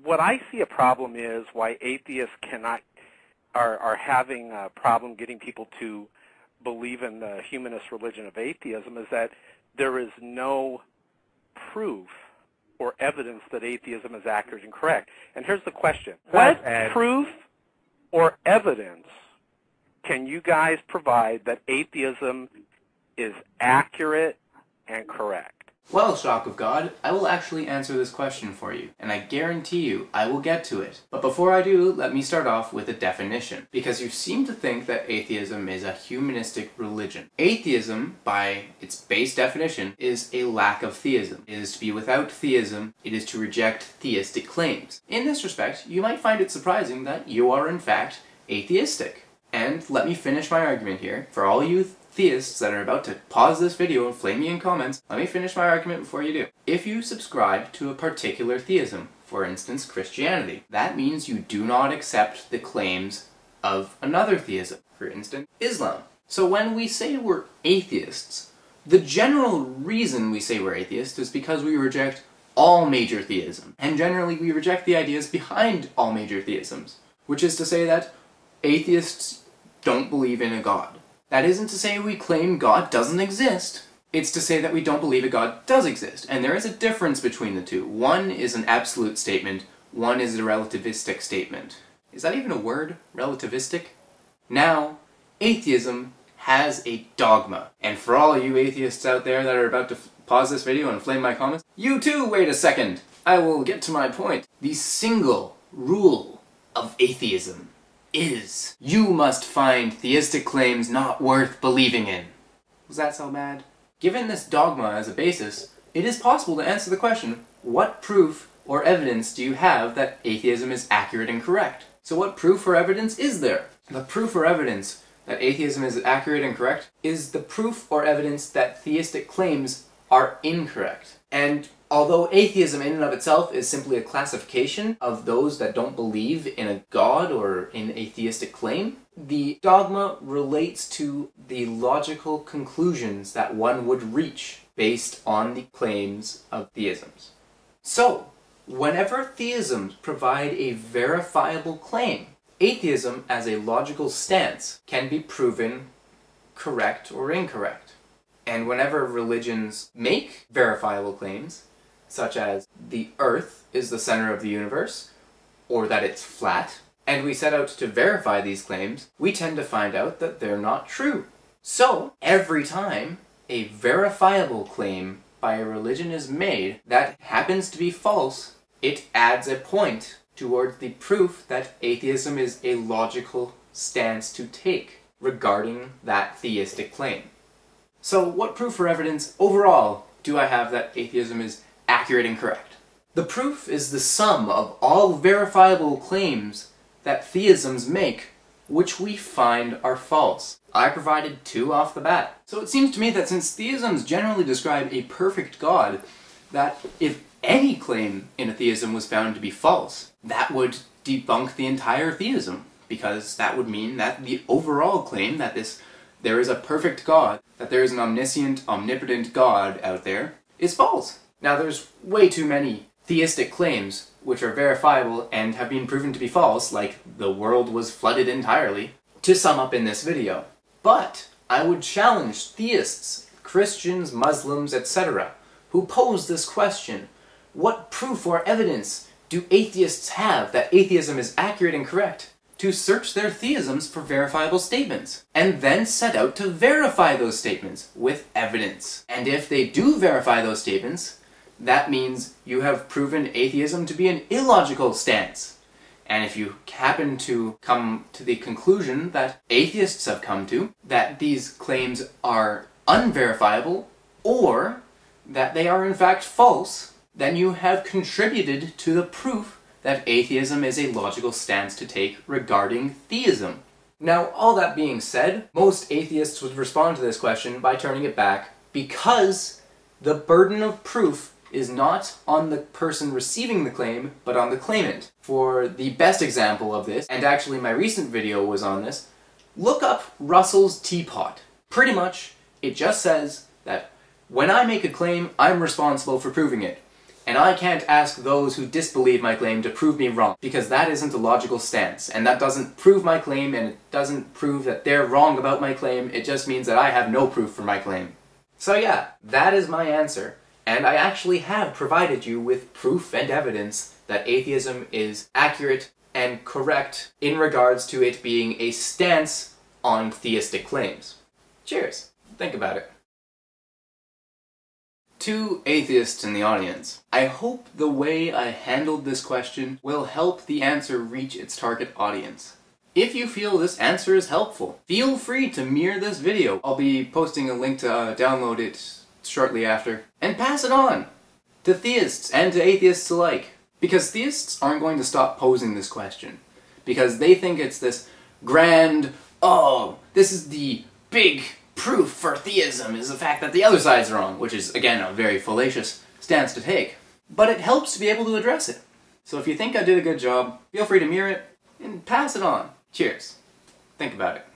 what I see a problem is why atheists are having a problem getting people to believe in the humanist religion of atheism is that there is no proof or evidence that atheism is accurate and correct. And here's the question. What proof or evidence can you guys provide that atheism is accurate and correct? Well, Shock of God, I will actually answer this question for you, and I guarantee you I will get to it. But before I do, let me start off with a definition, because you seem to think that atheism is a humanistic religion. Atheism, by its base definition, is a lack of theism. It is to be without theism. It is to reject theistic claims. In this respect, you might find it surprising that you are in fact atheistic. And let me finish my argument here. For all you theists that are about to pause this video and flame me in comments, let me finish my argument before you do. If you subscribe to a particular theism, for instance Christianity, that means you do not accept the claims of another theism, for instance Islam. So when we say we're atheists, the general reason we say we're atheists is because we reject all major theism, and generally we reject the ideas behind all major theisms, which is to say that atheists don't believe in a god. That isn't to say we claim God doesn't exist. It's to say that we don't believe a God does exist. And there is a difference between the two. One is an absolute statement, one is a relativistic statement. Is that even a word? Relativistic? Now, atheism has a dogma. And for all you atheists out there that are about to pause this video and flame my comments, you too wait a second! I will get to my point. The single rule of atheism is you must find theistic claims not worth believing in. Was that so bad? Given this dogma as a basis, it is possible to answer the question, what proof or evidence do you have that atheism is accurate and correct? So what proof or evidence is there? The proof or evidence that atheism is accurate and correct is the proof or evidence that theistic claims are incorrect. And although atheism in and of itself is simply a classification of those that don't believe in a god or in a theistic claim, the dogma relates to the logical conclusions that one would reach based on the claims of theisms. So, whenever theisms provide a verifiable claim, atheism as a logical stance can be proven correct or incorrect. And whenever religions make verifiable claims, such as the Earth is the center of the universe, or that it's flat, and we set out to verify these claims, we tend to find out that they're not true. So, every time a verifiable claim by a religion is made that happens to be false, it adds a point towards the proof that atheism is a logical stance to take regarding that theistic claim. So what proof or evidence overall do I have that atheism is accurate and correct? The proof is the sum of all verifiable claims that theisms make, which we find are false. I provided 2 off the bat. So it seems to me that since theisms generally describe a perfect God, that if any claim in a theism was found to be false, that would debunk the entire theism, because that would mean that the overall claim that there is a perfect God, that there is an omniscient, omnipotent God out there, is false. Now there's way too many theistic claims which are verifiable and have been proven to be false, like the world was flooded entirely, to sum up in this video. But I would challenge theists, Christians, Muslims, etc., who pose this question, what proof or evidence do atheists have that atheism is accurate and correct? To search their theisms for verifiable statements, and then set out to verify those statements with evidence. And if they do verify those statements, that means you have proven atheism to be an illogical stance. And if you happen to come to the conclusion that atheists have come to, that these claims are unverifiable, or that they are in fact false, then you have contributed to the proof that atheism is a logical stance to take regarding theism. Now, all that being said, most atheists would respond to this question by turning it back, because the burden of proof is not on the person receiving the claim, but on the claimant. For the best example of this, and actually my recent video was on this, look up Russell's teapot. Pretty much, it just says that when I make a claim, I'm responsible for proving it. And I can't ask those who disbelieve my claim to prove me wrong, because that isn't a logical stance, and that doesn't prove my claim, and it doesn't prove that they're wrong about my claim, it just means that I have no proof for my claim. So yeah, that is my answer, and I actually have provided you with proof and evidence that atheism is accurate and correct in regards to it being a stance on theistic claims. Cheers. Think about it. To atheists in the audience, I hope the way I handled this question will help the answer reach its target audience. If you feel this answer is helpful, feel free to mirror this video. I'll be posting a link to download it shortly after. And pass it on to theists and to atheists alike. Because theists aren't going to stop posing this question. Because they think it's this grand, oh, this is the big proof for theism is the fact that the other side's wrong, which is, again, a very fallacious stance to take. But it helps to be able to address it. So if you think I did a good job, feel free to mirror it and pass it on. Cheers. Think about it.